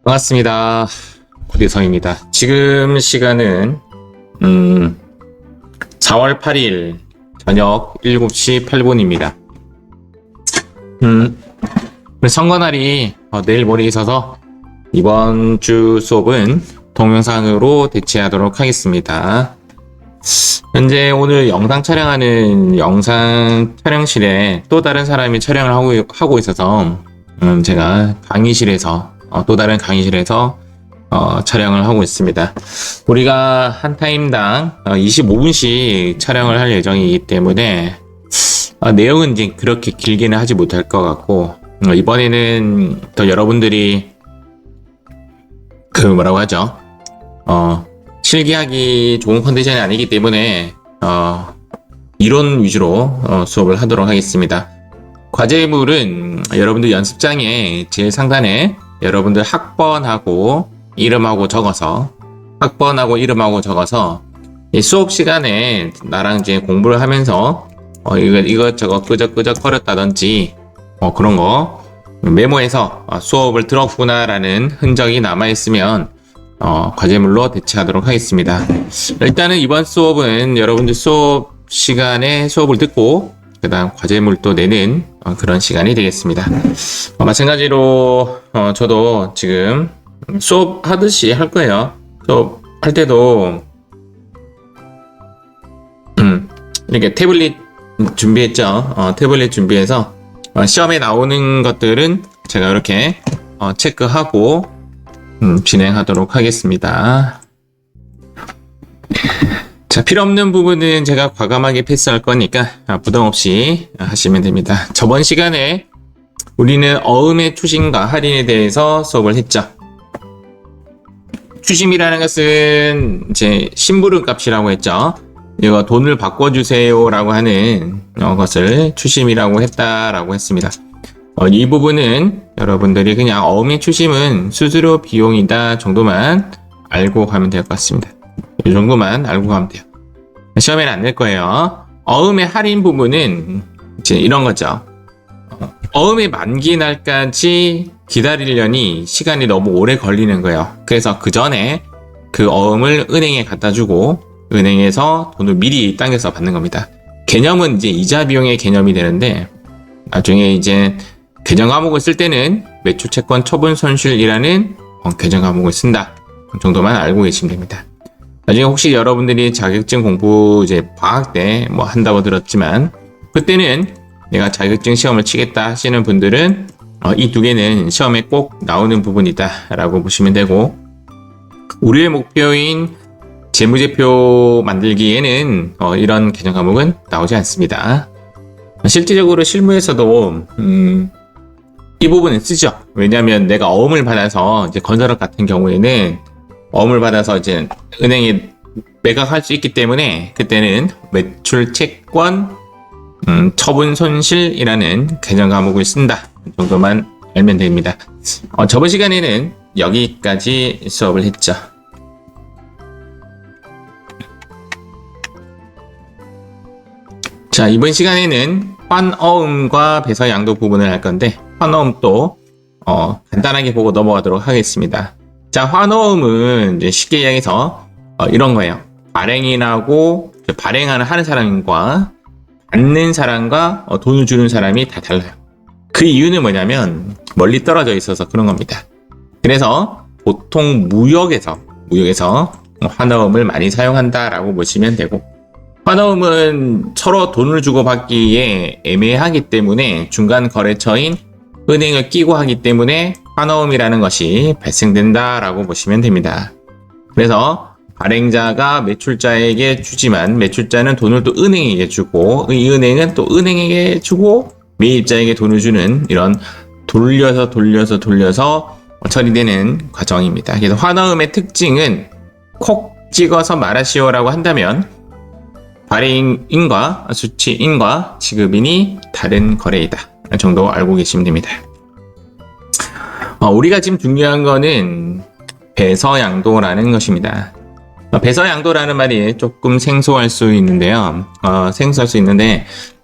반갑습니다. 고대성입니다. 지금 시간은 4월 8일 저녁 7시 8분입니다. 선거날이 내일 모레 있어서 이번 주 수업은 동영상으로 대체하도록 하겠습니다. 현재 오늘 영상 촬영하는 영상 촬영실에 또 다른 사람이 촬영을 하고 있어서 제가 강의실에서 또 다른 강의실에서 촬영을 하고 있습니다. 우리가 한 타임당 25분씩 촬영을 할 예정이기 때문에 내용은 이제 그렇게 길게는 하지 못할 것 같고, 이번에는 더 여러분들이 뭐라고 하죠? 실기하기 좋은 컨디션이 아니기 때문에 이론 위주로 수업을 하도록 하겠습니다. 과제물은 여러분들 연습장에 제일 상단에 여러분들 학번하고 이름하고 적어서 이 수업 시간에 나랑 이제 공부를 하면서 이것저것 끄적끄적 거렸다든지 그런 거 메모해서 수업을 들었구나라는 흔적이 남아있으면 과제물로 대체하도록 하겠습니다. 일단은 이번 수업은 여러분들 수업 시간에 수업을 듣고 그 다음 과제물도 내는 그런 시간이 되겠습니다. 마찬가지로 저도 지금 수업 하듯이 할 거예요. 수업 할 때도 이렇게 태블릿 준비했죠. 태블릿 준비해서 시험에 나오는 것들은 제가 이렇게 체크하고 진행하도록 하겠습니다. 자, 필요 없는 부분은 제가 과감하게 패스할 거니까 부담 없이 하시면 됩니다. 저번 시간에 우리는 어음의 추심과 할인에 대해서 수업을 했죠. 추심이라는 것은 이제 심부름 값이라고 했죠. 이거 돈을 바꿔주세요 라고 하는 것을 추심이라고 했다라고 했습니다. 이 부분은 여러분들이 그냥 어음의 추심은 수수료 비용이다 정도만 알고 가면 될 것 같습니다. 이 정도만 알고 가면 돼요. 시험에는 안 낼 거예요. 어음의 할인 부분은 이제 이런 거죠. 어음의 만기 날까지 기다리려니 시간이 너무 오래 걸리는 거예요. 그래서 그 전에 그 어음을 은행에 갖다 주고 은행에서 돈을 미리 당겨서 받는 겁니다. 개념은 이제 이자 비용의 개념이 되는데, 나중에 이제 개정 과목을 쓸 때는 매출 채권 처분 손실이라는 개정 과목을 쓴다. 그 정도만 알고 계시면 됩니다. 나중에 혹시 여러분들이 자격증 공부 이제 방학 때 한다고 들었지만, 그때는 내가 자격증 시험을 치겠다 하시는 분들은 이 두 개는 시험에 꼭 나오는 부분이다 라고 보시면 되고, 우리의 목표인 재무제표 만들기에는 이런 개정 과목은 나오지 않습니다. 실질적으로 실무에서도 이 부분은 쓰죠. 왜냐하면 내가 어음을 받아서 이제 건설업 같은 경우에는 어음을 받아서 이제 은행에 매각할 수 있기 때문에 그때는 매출 채권 처분 손실이라는 개정 과목을 쓴다 정도만 알면 됩니다. 저번 시간에는 여기까지 수업을 했죠. 자, 이번 시간에는 환어음과 배서양도 부분을 할 건데, 환어음도 간단하게 보고 넘어가도록 하겠습니다. 자, 환어음은 이제 쉽게 이야기해서 이런 거예요. 발행하는 하는 사람과 받는 사람과 돈을 주는 사람이 다 달라요. 그 이유는 뭐냐면 멀리 떨어져 있어서 그런 겁니다. 그래서 보통 무역에서 환어음을 많이 사용한다라고 보시면 되고, 환어음은 서로 돈을 주고받기에 애매하기 때문에 중간 거래처인 은행을 끼고 하기 때문에 환어음이라는 것이 발생된다라고 보시면 됩니다. 그래서 발행자가 매출자에게 주지만 매출자는 돈을 또 은행에게 주고, 이 은행은 또 은행에게 주고 매입자에게 돈을 주는 이런 돌려서 처리되는 과정입니다. 그래서 환어음의 특징은 콕 찍어서 말하시오라고 한다면 발행인과 수취인과 지급인이 다른 거래이다 정도 알고 계시면 됩니다. 우리가 지금 중요한 거는 배서양도라는 것입니다. 배서양도라는 말이 조금 생소할 수 있는데요.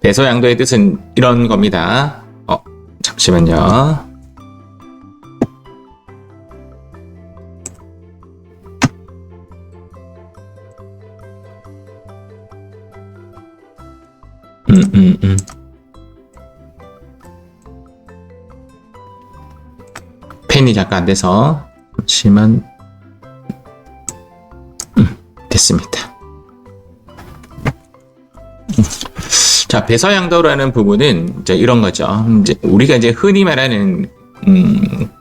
배서양도의 뜻은 이런 겁니다. 잠시만요. 음. 펜이 잠깐 안 돼서 잠시만. 됐습니다. 자, 배서양도라는 부분은 이제 이런 거죠. 이제 우리가 이제 흔히 말하는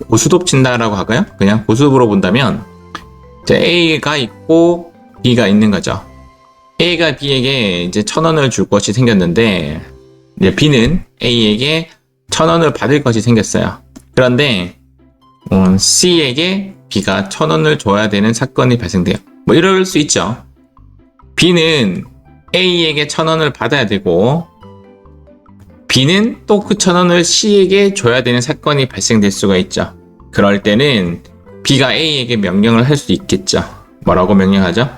고수톱 친다라고 할까요? 그냥 고수톱으로 본다면 이제 A가 있고 B가 있는 거죠. A가 B에게 이제 1,000원을 줄 것이 생겼는데 이제 B는 A에게 1,000원을 받을 것이 생겼어요. 그런데 C에게 B가 1,000원을 줘야 되는 사건이 발생돼요. 뭐 이럴 수 있죠. B는 A에게 1,000원을 받아야 되고 B는 또 그 1,000원을 C에게 줘야 되는 사건이 발생될 수가 있죠. 그럴 때는 B가 A에게 명령을 할 수 있겠죠. 뭐라고 명령하죠?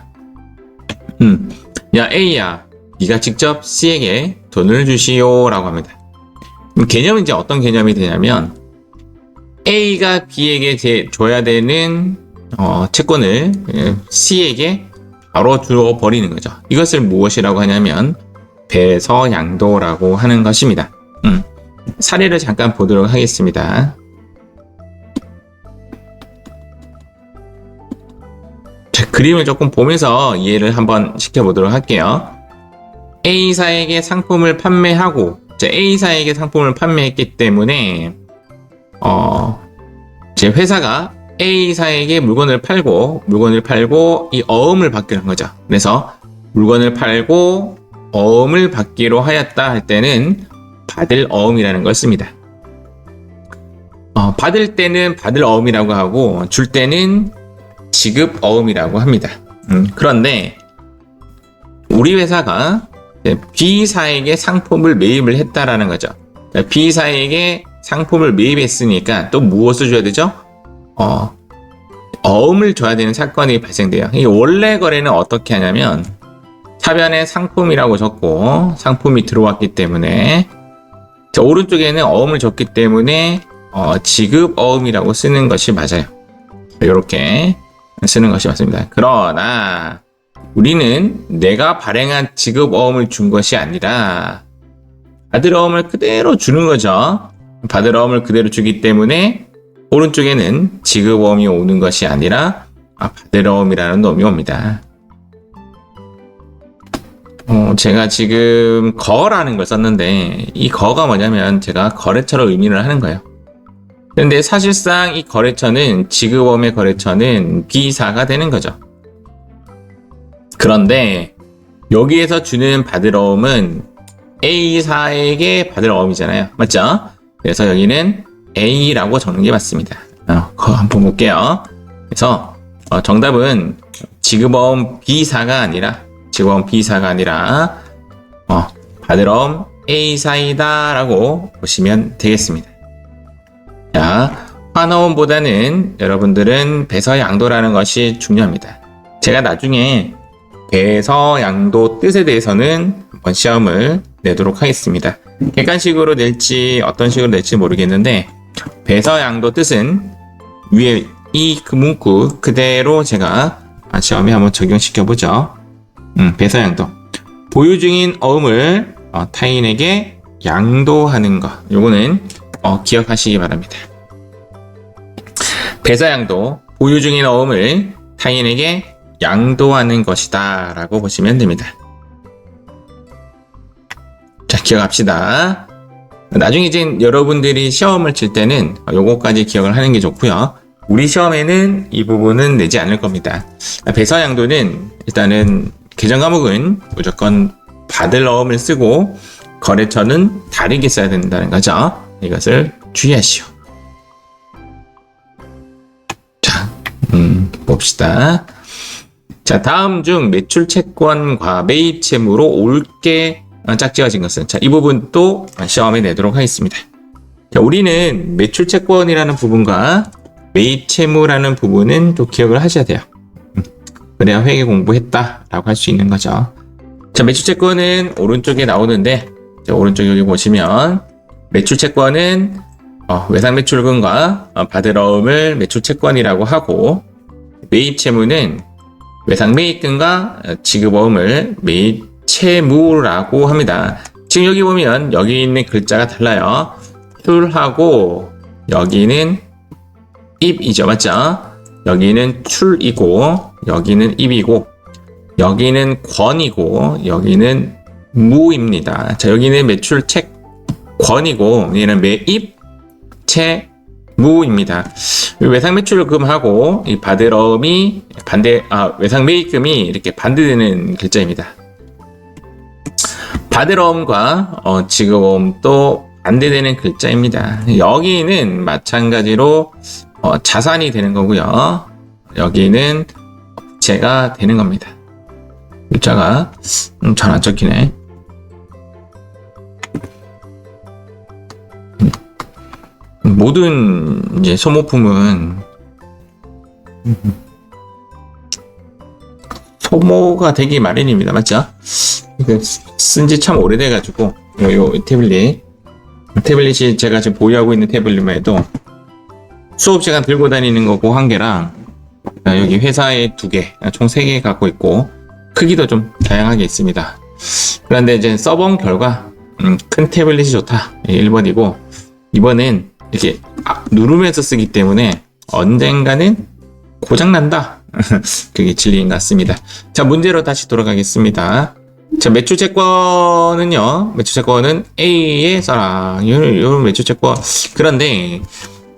야 A야, 네가 직접 C에게 돈을 주시오 라고 합니다. 개념은 이제 어떤 개념이 되냐면 A가 B에게 줘야 되는 채권을 C에게 바로 주어버리는 거죠. 이것을 무엇이라고 하냐면 배서양도라고 하는 것입니다. 사례를 잠깐 보도록 하겠습니다. 자, 그림을 조금 보면서 이해를 한번 시켜보도록 할게요. A사에게 상품을 판매하고 A사에게 상품을 판매했기 때문에 제 회사가 A사에게 물건을 팔고 이 어음을 받기로 한 거죠. 그래서 물건을 팔고 어음을 받기로 하였다 할 때는 받을 어음이라는 걸 씁니다. 받을 때는 받을 어음이라고 하고 줄 때는 지급 어음이라고 합니다. 그런데 우리 회사가 B사에게 상품을 매입을 했다라는 거죠. B사에게 상품을 매입했으니까 또 무엇을 줘야 되죠? 어음을 줘야 되는 사건이 발생돼요. 이 원래 거래는 어떻게 하냐면 차변에 상품이라고 적고 상품이 들어왔기 때문에 오른쪽에는 어음을 줬기 때문에 지급 어음이라고 쓰는 것이 맞아요. 이렇게 쓰는 것이 맞습니다. 그러나 우리는 내가 발행한 지급 어음을 준 것이 아니라 받을 어음을 그대로 주는 거죠. 받을 어음을 그대로 주기 때문에 오른쪽에는 지급 어음이 오는 것이 아니라 받을 어음이라는 놈이 옵니다. 제가 지금 거라는 걸 썼는데 이 거가 뭐냐면 제가 거래처로 의미를 하는 거예요. 근데 사실상 이 거래처는 지급어음의 거래처는 B사가 되는 거죠. 그런데 여기에서 주는 받을 어음은 A사에게 받을 어음이잖아요. 맞죠? 그래서 여기는 A라고 적는 게 맞습니다. 그거 한번 볼게요. 그래서 정답은 지급어음 B사가 아니라 받을 어음 A사이다 라고 보시면 되겠습니다. 자, 환어음보다는 여러분들은 배서양도라는 것이 중요합니다. 제가 나중에 배서양도 뜻에 대해서는 한번 시험을 내도록 하겠습니다. 객관식으로 낼지 어떤 식으로 낼지 모르겠는데 배서양도 뜻은 위에 이 문구 그대로 제가 시험에 한번 적용시켜 보죠. 배서양도 보유 중인 어음을 타인에게 양도하는 것, 요거는 기억하시기 바랍니다. 배서양도 보유 중인 어음을 타인에게 양도하는 것이다 라고 보시면 됩니다. 자, 기억합시다. 나중에 이제 여러분들이 시험을 칠 때는 요거까지 기억을 하는 게 좋고요. 우리 시험에는 이 부분은 내지 않을 겁니다. 배서양도는 일단은 개정 과목은 무조건 받을 어음을 쓰고 거래처는 다르게 써야 된다는 거죠. 이것을 주의하시오. 자, 봅시다. 자, 다음 중 매출 채권과 매입 채무로 옳게 짝지어진 것은, 자, 이 부분도 시험에 내도록 하겠습니다. 자, 우리는 매출 채권이라는 부분과 매입 채무라는 부분은 또 기억을 하셔야 돼요. 그래야 회계 공부했다라고 할 수 있는 거죠. 자, 매출 채권은 오른쪽에 나오는데, 자, 오른쪽 여기 보시면 매출 채권은 외상 매출금과 받을 어음을 매출 채권이라고 하고, 매입 채무는 외상 매입금과 지급 어음을 매입 채무라고 합니다. 지금 여기 보면 여기 있는 글자가 달라요. 출하고 여기는 입이죠. 맞죠? 여기는 출이고 여기는 입이고 여기는 권이고 여기는 무입니다. 자, 여기는 매출 채권이고 얘는 매입 채무입니다. 외상 매출금하고 이 받으러움이 외상 매입금이 이렇게 반대되는 글자입니다. 받으러움과 지급어음도 반대되는 글자입니다. 여기는 마찬가지로 자산이 되는 거고요. 여기는 부채가 되는 겁니다. 글자가 잘 안 적히네. 모든 이제 소모품은 소모가 되기 마련입니다. 맞죠? 쓴지 참 오래돼가지고 요 태블릿이 제가 지금 보유하고 있는 태블릿만 해도 수업 시간 들고 다니는 거 그 한 개랑 여기 회사에 2개, 총 3개 갖고 있고 크기도 좀 다양하게 있습니다. 그런데 이제 써본 결과 큰 태블릿이 좋다. 1번이고 2번은 이렇게 누르면서 쓰기 때문에 언젠가는 고장난다. 그게 진리인 것 같습니다. 자, 문제로 다시 돌아가겠습니다. 자, 매출채권은요. 매출채권은 A에 써라. 요 매출채권. 그런데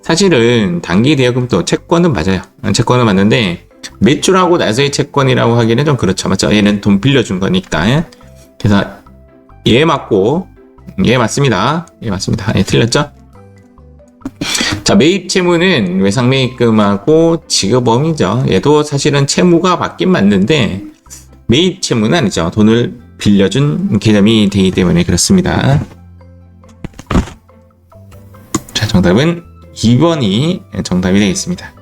사실은 단기대여금도 채권은 맞아요. 채권은 맞는데 매출하고 나서의 채권이라고 하기는 좀 그렇죠. 맞죠? 얘는 돈 빌려준 거니까. 그래서 얘 맞고 얘 맞습니다. 얘 맞습니다. 얘 틀렸죠? 자, 매입 채무는 외상 매입금하고 지급어음이죠. 얘도 사실은 채무가 맞긴 맞는데 매입 채무는 아니죠. 돈을 빌려준 개념이 되기 때문에 그렇습니다. 자, 정답은 2번이 정답이 되겠습니다.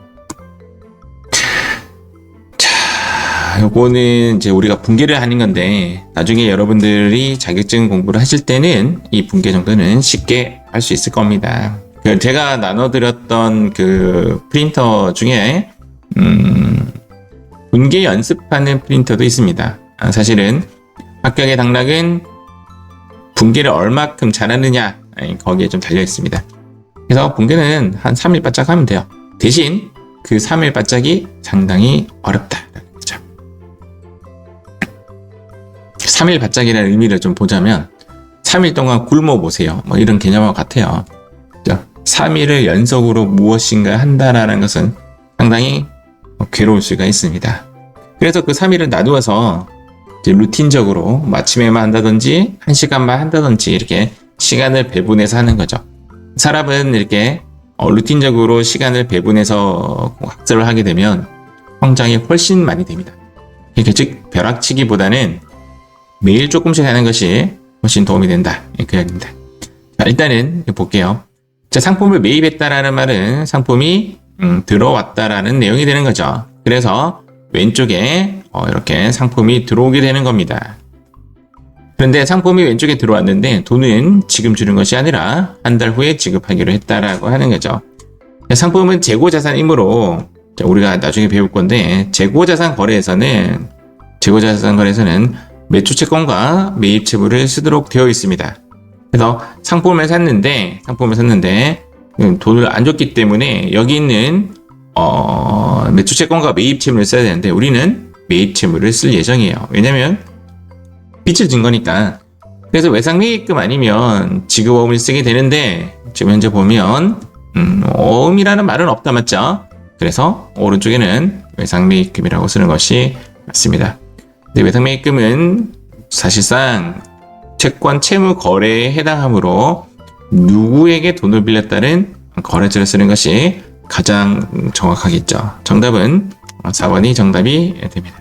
자, 요거는 이제 우리가 분계를 하는 건데 나중에 여러분들이 자격증 공부를 하실 때는 이 분계 정도는 쉽게 할 수 있을 겁니다. 제가 나눠드렸던 그 프린터 중에 분계 연습하는 프린터도 있습니다. 사실은 합격의 당락은 분계를 얼마큼 잘하느냐 거기에 좀 달려 있습니다. 그래서 분계는 한 3일 바짝 하면 돼요. 대신 그 3일 바짝이 상당히 어렵다. 3일 바짝이라는 의미를 좀 보자면 3일 동안 굶어 보세요. 뭐 이런 개념과 같아요. 3일을 연속으로 무엇인가 한다라는 것은 상당히 괴로울 수가 있습니다. 그래서 그 3일을 나누어서 이제 루틴적으로 아침에만 한다든지 1시간만 한다든지 이렇게 시간을 배분해서 하는 거죠. 사람은 이렇게 루틴적으로 시간을 배분해서 학습을 하게 되면 성장이 훨씬 많이 됩니다. 즉 벼락치기보다는 매일 조금씩 하는 것이 훨씬 도움이 된다. 그 이야기입니다. 자, 일단은 볼게요. 자, 상품을 매입했다라는 말은 상품이 들어왔다라는 내용이 되는 거죠. 그래서 왼쪽에 이렇게 상품이 들어오게 되는 겁니다. 그런데 상품이 왼쪽에 들어왔는데 돈은 지금 주는 것이 아니라 한 달 후에 지급하기로 했다라고 하는 거죠. 상품은 재고자산이므로 우리가 나중에 배울 건데 재고자산 거래에서는 매출채권과 매입채무를 쓰도록 되어 있습니다. 그래서 상품을 샀는데 돈을 안 줬기 때문에 여기 있는 매출채권과 매입채무를 써야 되는데 우리는 매입채무를 쓸 예정이에요. 왜냐면 빚을 진 거니까. 그래서 외상매입금 아니면 지급어음을 쓰게 되는데 지금 현재 보면 어음이라는 말은 없다. 맞죠? 그래서 오른쪽에는 외상매입금이라고 쓰는 것이 맞습니다. 근데 외상매입금은 사실상 채권 채무 거래에 해당하므로 누구에게 돈을 빌렸다는 거래처를 쓰는 것이 가장 정확하겠죠. 정답은 4번이 정답이 됩니다.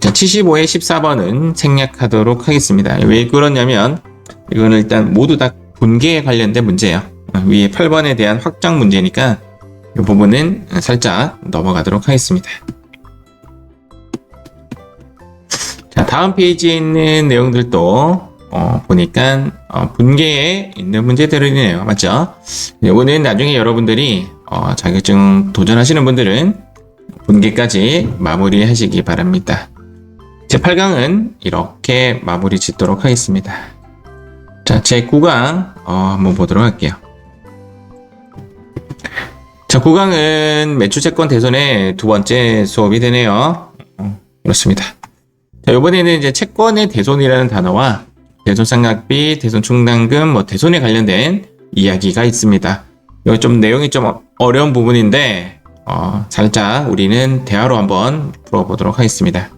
자, 75에 14번은 생략하도록 하겠습니다. 왜 그러냐면 이거는 일단 모두 다 분계에 관련된 문제예요. 위에 8번에 대한 확장 문제니까 이 부분은 살짝 넘어가도록 하겠습니다. 자, 다음 페이지에 있는 내용들도 보니까 분계에 있는 문제들이네요. 맞죠? 이거는 나중에 여러분들이 자격증 도전하시는 분들은 분계까지 마무리하시기 바랍니다. 제 8강은 이렇게 마무리 짓도록 하겠습니다. 자, 제 9강 한번 보도록 할게요. 자, 9강은 매출채권 대손의 두 번째 수업이 되네요. 그렇습니다. 자, 이번에는 이제 채권의 대손이라는 단어와 대손상각비, 대손충당금, 대손에 관련된 이야기가 있습니다. 이거 좀 내용이 좀 어려운 부분인데 살짝 우리는 대화로 한번 풀어보도록 하겠습니다.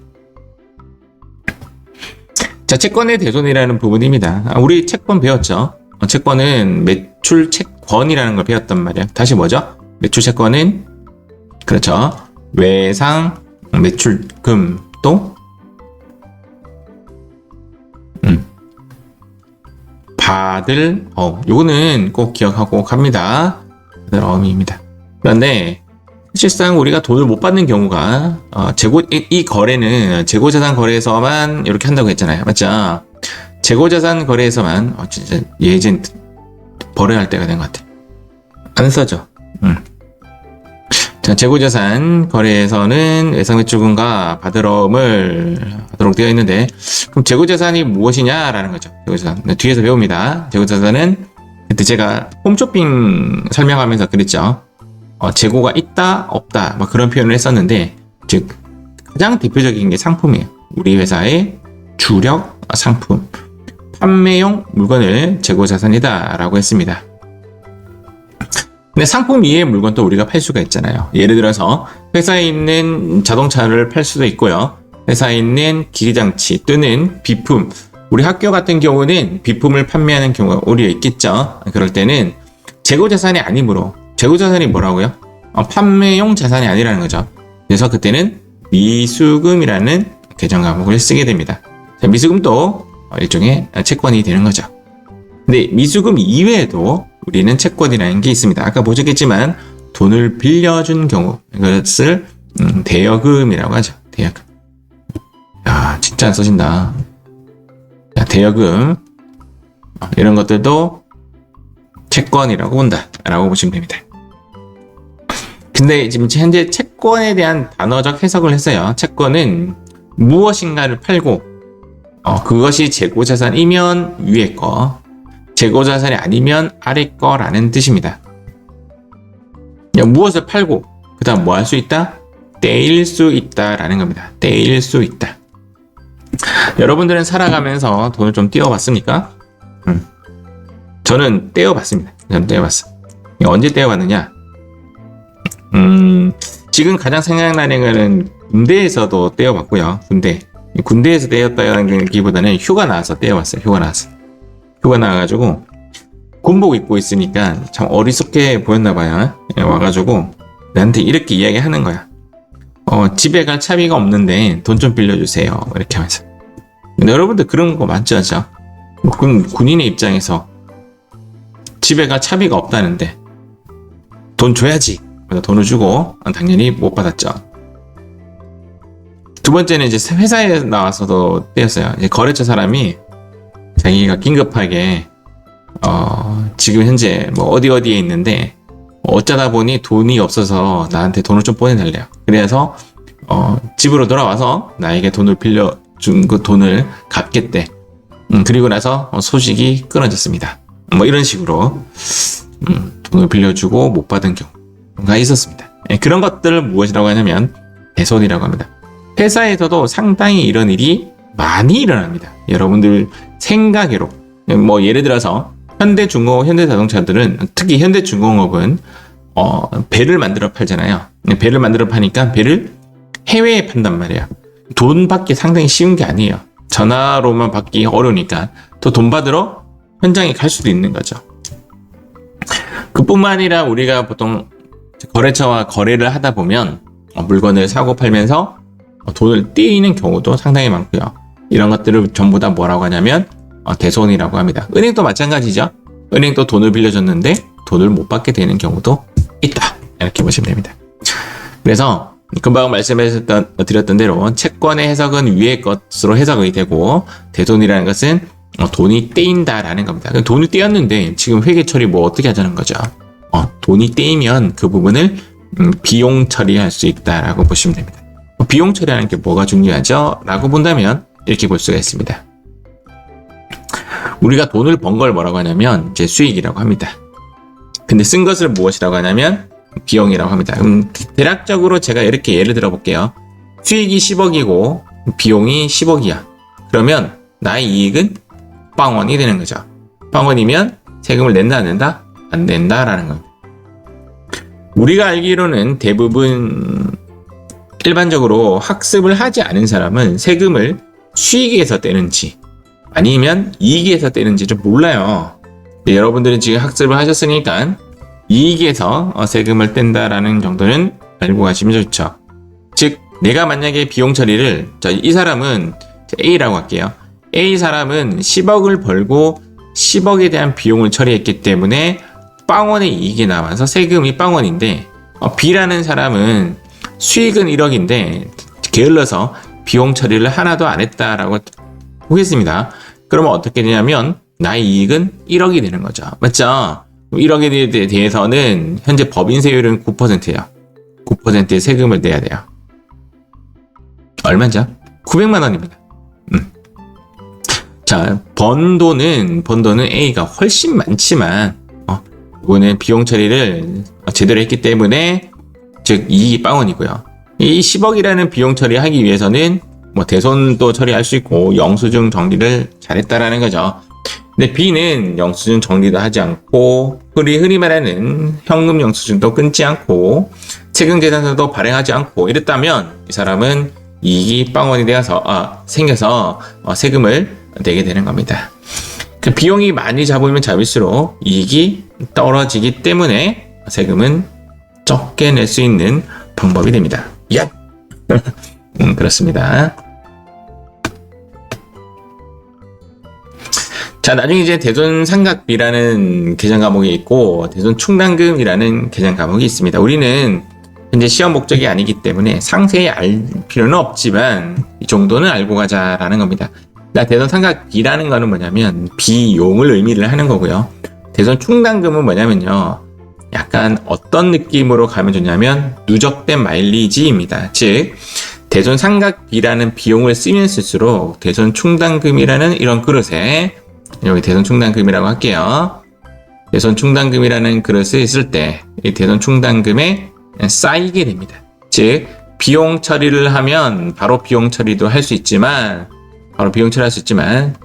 자, 채권의 대손이라는 부분입니다. 우리 채권 배웠죠? 채권은 매출 채권이라는 걸 배웠단 말이야. 다시 뭐죠? 매출 채권은 그렇죠. 외상 매출금 또 받을 요거는 꼭 기억하고 갑니다. 받을 어음입니다. 그런데 실상 우리가 돈을 못 받는 경우가 이 거래는 재고자산 거래에서만 이렇게 한다고 했잖아요. 맞죠? 재고자산 거래에서만 진짜 예전 버려야 할 때가 된 것 같아. 안 써져. 자, 재고자산 거래에서는 외상매출금과 받을어음을 하도록 되어 있는데, 그럼 재고자산이 무엇이냐라는 거죠. 재고자산 뒤에서 배웁니다. 재고자산은 그때 제가 홈쇼핑 설명하면서 그랬죠. 재고가 있다 없다 뭐 그런 표현을 했었는데, 즉 가장 대표적인 게 상품이에요. 우리 회사의 주력 상품, 판매용 물건을 재고자산이다라고 했습니다. 근데 상품 이외의 물건도 우리가 팔 수가 있잖아요. 예를 들어서 회사에 있는 자동차를 팔 수도 있고요. 회사에 있는 기기장치 또는 비품, 우리 학교 같은 경우는 비품을 판매하는 경우가 오히려 있겠죠. 그럴 때는 재고자산이 아니므로, 재고자산이 뭐라고요? 판매용 자산이 아니라는 거죠. 그래서 그때는 미수금이라는 계정 과목을 쓰게 됩니다. 자, 미수금도 일종의 채권이 되는 거죠. 근데 미수금 이외에도 우리는 채권이라는 게 있습니다. 아까 보셨겠지만 돈을 빌려준 경우, 이것을 대여금이라고 하죠. 대여금. 야, 진짜 안 써진다. 자, 대여금 이런 것들도 채권이라고 본다라고 보시면 됩니다. 근데 지금 현재 채권에 대한 단어적 해석을 했어요. 채권은 무엇인가를 팔고 그것이 재고자산이면 위에 거, 재고자산이 아니면 아래 거라는 뜻입니다. 무엇을 팔고 그 다음 뭐 할 수 있다? 떼일 수 있다라는 겁니다. 떼일 수 있다. 여러분들은 살아가면서 돈을 좀 떼어봤습니까? 저는 떼어봤습니다. 저는 떼어봤어. 언제 떼어봤느냐? 지금 가장 생각나는 거는 군대에서도 떼어봤고요. 군대에서 떼었다는 기보다는 휴가 나와서 떼어봤어요. 휴가 나와가지고 군복 입고 있으니까 참 어리석게 보였나봐요. 와가지고 나한테 이렇게 이야기하는 거야. 집에 갈 차비가 없는데 돈 좀 빌려주세요. 이렇게 하면서. 근데 여러분들 그런 거 많죠? 군인의 입장에서 집에 갈 차비가 없다는데 돈 줘야지. 그래서 돈을 주고 당연히 못 받았죠. 두 번째는 이제 회사에 나와서도 떼었어요. 이제 거래처 사람이 자기가 긴급하게 지금 현재 뭐 어디에 있는데 어쩌다 보니 돈이 없어서 나한테 돈을 좀 보내달래요. 그래서 집으로 돌아와서 나에게 돈을 빌려준 그 돈을 갚겠대. 그리고 나서 소식이 끊어졌습니다. 뭐 이런 식으로 돈을 빌려주고 못 받은 경우가 있었습니다. 그런 것들을 무엇이라고 하냐면 대손이라고 합니다. 회사에서도 상당히 이런 일이 많이 일어납니다. 여러분들 생각외로 뭐 예를 들어서 현대자동차들은, 특히 현대중공업은 배를 만들어 팔잖아요. 배를 만들어 파니까 배를 해외에 판단 말이에요. 돈 받기 상당히 쉬운 게 아니에요. 전화로만 받기 어려우니까 또 돈 받으러 현장에 갈 수도 있는 거죠. 그뿐만 아니라 우리가 보통 거래처와 거래를 하다 보면 물건을 사고 팔면서 돈을 떼이는 경우도 상당히 많고요. 이런 것들을 전부 다 뭐라고 하냐면 대손이라고 합니다. 은행도 마찬가지죠. 은행도 돈을 빌려줬는데 돈을 못 받게 되는 경우도 있다. 이렇게 보시면 됩니다. 그래서 금방 드렸던 대로 채권의 해석은 위의 것으로 해석이 되고, 대손이라는 것은 돈이 떼인다라는 겁니다. 돈이 떼었는데 지금 회계 처리 뭐 어떻게 하자는 거죠? 돈이 떼이면 그 부분을 비용 처리할 수 있다라고 보시면 됩니다. 비용 처리하는 게 뭐가 중요하죠? 라고 본다면 이렇게 볼 수가 있습니다. 우리가 돈을 번 걸 뭐라고 하냐면 이제 수익이라고 합니다. 근데 쓴 것을 무엇이라고 하냐면 비용이라고 합니다. 그럼 대략적으로 제가 이렇게 예를 들어 볼게요. 수익이 10억이고 비용이 10억이야. 그러면 나의 이익은 빵원이 되는 거죠. 빵원이면 세금을 낸다 안 낸다? 안 낸다라는 겁니다. 우리가 알기로는 대부분 일반적으로 학습을 하지 않은 사람은 세금을 수익에서 떼는지 아니면 이익에서 떼는지를 몰라요. 여러분들은 지금 학습을 하셨으니까 이익에서 세금을 뗀다라는 정도는 알고 가시면 좋죠. 즉 내가 만약에 비용 처리를 이 사람은 A라고 할게요. A 사람은 10억을 벌고 10억에 대한 비용을 처리했기 때문에 빵원의 이익이 나와서 세금이 빵원인데 B라는 사람은 수익은 1억인데 게을러서 비용 처리를 하나도 안 했다라고 보겠습니다. 그러면 어떻게 되냐면 나의 이익은 1억이 되는 거죠. 맞죠? 1억에 대해서는 현재 법인세율은 9%예요. 9%의 세금을 내야 돼요. 얼마죠? 900만 원입니다. 자, 번 돈은 A가 훨씬 많지만 이거는 비용 처리를 제대로 했기 때문에 즉 이익이 빵원이고요. 이 10억이라는 비용 처리하기 위해서는 대손도 처리할 수 있고 영수증 정리를 잘했다라는 거죠. 근데 B는 영수증 정리도 하지 않고 흔히 말하는 현금 영수증도 끊지 않고 세금계산서도 발행하지 않고 이랬다면 이 사람은 이익이 빵원이 생겨서 세금을 내게 되는 겁니다. 그 비용이 많이 잡으면 잡을수록 이익이 떨어지기 때문에 세금은 적게 낼 수 있는 방법이 됩니다. 야! 그렇습니다. 자, 나중에 이제 대손상각비라는 계산 과목이 있고 대손충당금이라는 계산 과목이 있습니다. 우리는 현재 시험 목적이 아니기 때문에 상세히 알 필요는 없지만 이 정도는 알고 가자라는 겁니다. 대손상각비라는 거는 뭐냐면 비용을 의미를 하는 거고요. 대손충당금은 뭐냐면요. 약간 어떤 느낌으로 가면 좋냐면 누적된 마일리지입니다. 즉 대손상각비라는 비용을 쓰면 쓸수록 대손충당금이라는 이런 그릇에 여기 대손충당금이라고 할게요. 대손충당금이라는 그릇을 쓸 때 이 대손충당금에 쌓이게 됩니다. 즉 비용 처리를 하면 바로 비용 처리도 할 수 있지만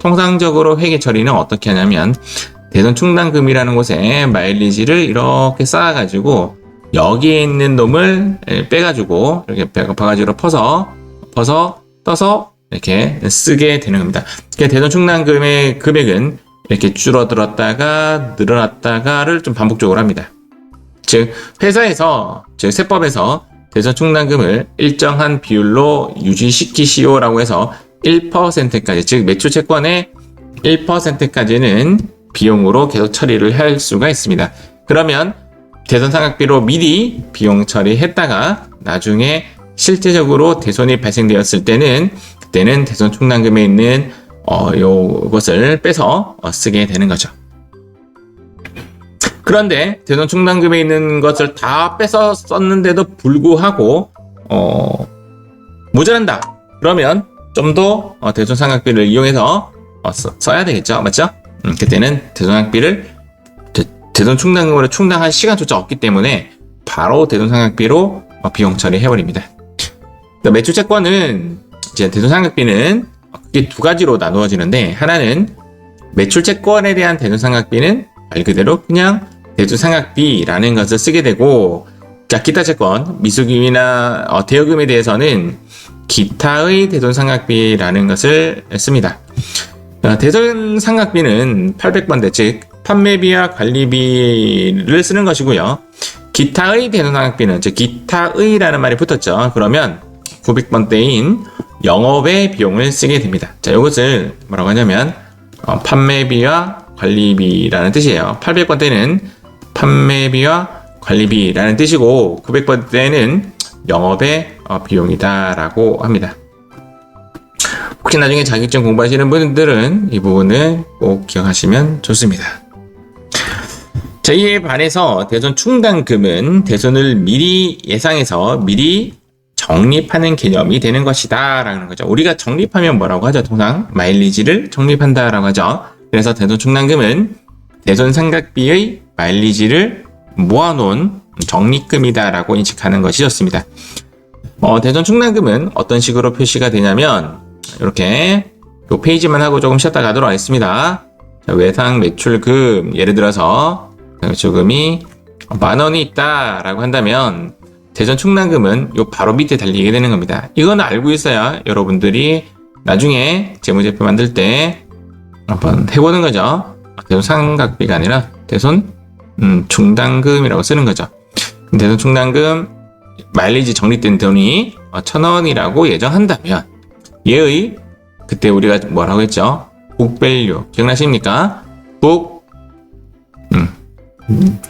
통상적으로 회계 처리는 어떻게 하냐면 대손충당금이라는 곳에 마일리지를 이렇게 쌓아가지고 여기에 있는 놈을 빼가지고 이렇게 바가지로 퍼서 떠서 이렇게 쓰게 되는 겁니다. 대손충당금의 금액은 이렇게 줄어들었다가 늘어났다가를 좀 반복적으로 합니다. 즉 회사에서 세법에서 대손충당금을 일정한 비율로 유지시키시오라고 해서 1%까지 즉 매출채권의 1%까지는 비용으로 계속 처리를 할 수가 있습니다. 그러면 대손상각비로 미리 비용 처리했다가 나중에 실제적으로 대손이 발생되었을 때는 그때는 대손충당금에 있는 요것을 빼서 쓰게 되는 거죠. 그런데 대손충당금에 있는 것을 다 빼서 썼는데도 불구하고 모자란다. 그러면 좀 더 대손상각비를 이용해서 써야 되겠죠. 맞죠? 그때는 대손충당금으로 충당할 시간조차 없기 때문에 바로 대손상각비로 비용 처리해버립니다. 매출채권은 이제 대손상각비는 크게 두 가지로 나누어지는데 하나는 매출채권에 대한 대손상각비는 말 그대로 그냥 대손상각비라는 것을 쓰게 되고 기타 채권, 미수금이나 대여금에 대해서는 기타의 대손상각비라는 것을 씁니다. 대손상각비는 800번대 즉 판매비와 관리비를 쓰는 것이고요. 기타의 대손상각비는 즉 기타의라는 말이 붙었죠. 그러면 900번대인 영업의 비용을 쓰게 됩니다. 자, 이것을 뭐라고 하냐면 판매비와 관리비라는 뜻이에요. 800번대는 판매비와 관리비라는 뜻이고 900번대는 영업의 비용이다라고 합니다. 혹시 나중에 자격증 공부하시는 분들은 이 부분을 꼭 기억하시면 좋습니다. 자, 이에 반해서 대손충당금은 대손을 미리 예상해서 미리 적립하는 개념이 되는 것이다 라는 거죠. 우리가 적립하면 뭐라고 하죠? 통상 마일리지를 적립한다 라고 하죠. 그래서 대손충당금은 대손상각비의 마일리지를 모아놓은 적립금이다 라고 인식하는 것이 좋습니다. 대손충당금은 어떤 식으로 표시가 되냐면 이렇게 이 페이지만 하고 조금 쉬었다 가도록 하겠습니다. 자, 외상 매출금, 예를 들어서 매출금이 10,000원이 있다 라고 한다면 대손충당금은 요 바로 밑에 달리게 되는 겁니다. 이건 알고 있어야 여러분들이 나중에 재무제표 만들 때 한번 해보는 거죠. 대손상각비가 아니라 대손충당금이라고 쓰는 거죠. 대손충당금 마일리지 적립된 돈이 1,000원이라고 예정한다면 얘의 그때 우리가 뭐라고 했죠? 북밸류 기억나십니까?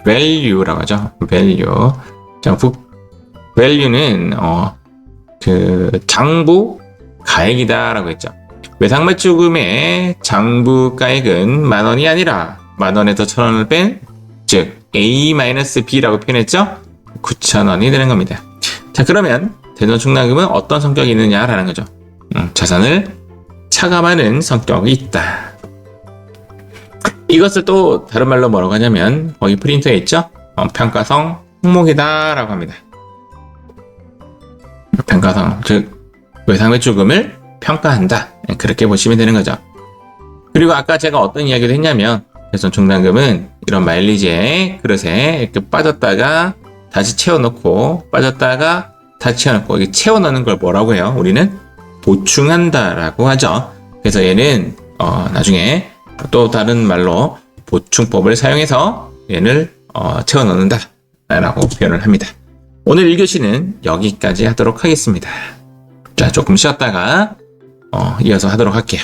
밸류라고 하죠. 밸류. 자, 밸류는 그 장부 가액이다라고 했죠. 외상매출금의 장부 가액은 10,000원이 아니라 10,000원에서 1,000원을 뺀, 즉 A-B라고 표현했죠. 9,000원이 되는 겁니다. 자, 그러면 대손충당금은 어떤 성격이 있느냐라는 거죠. 자산을 차감하는 성격이 있다. 이것을 또 다른 말로 뭐라고 하냐면 거기 프린터에 있죠. 평가성 항목이다라고 합니다. 평가성, 즉 외상매출금을 평가한다. 그렇게 보시면 되는 거죠. 그리고 아까 제가 어떤 이야기를 했냐면 대손충당금은 이런 마일리지에 그릇에 이렇게 빠졌다가 다시 채워넣고 빠졌다가 다시 채워넣고 이게 채워넣는 걸 뭐라고 해요? 우리는 보충한다라고 하죠. 그래서 얘는 나중에 또 다른 말로 보충법을 사용해서 얘를 채워넣는다 라고 표현을 합니다. 오늘 1교시는 여기까지 하도록 하겠습니다. 자, 조금 쉬었다가 이어서 하도록 할게요.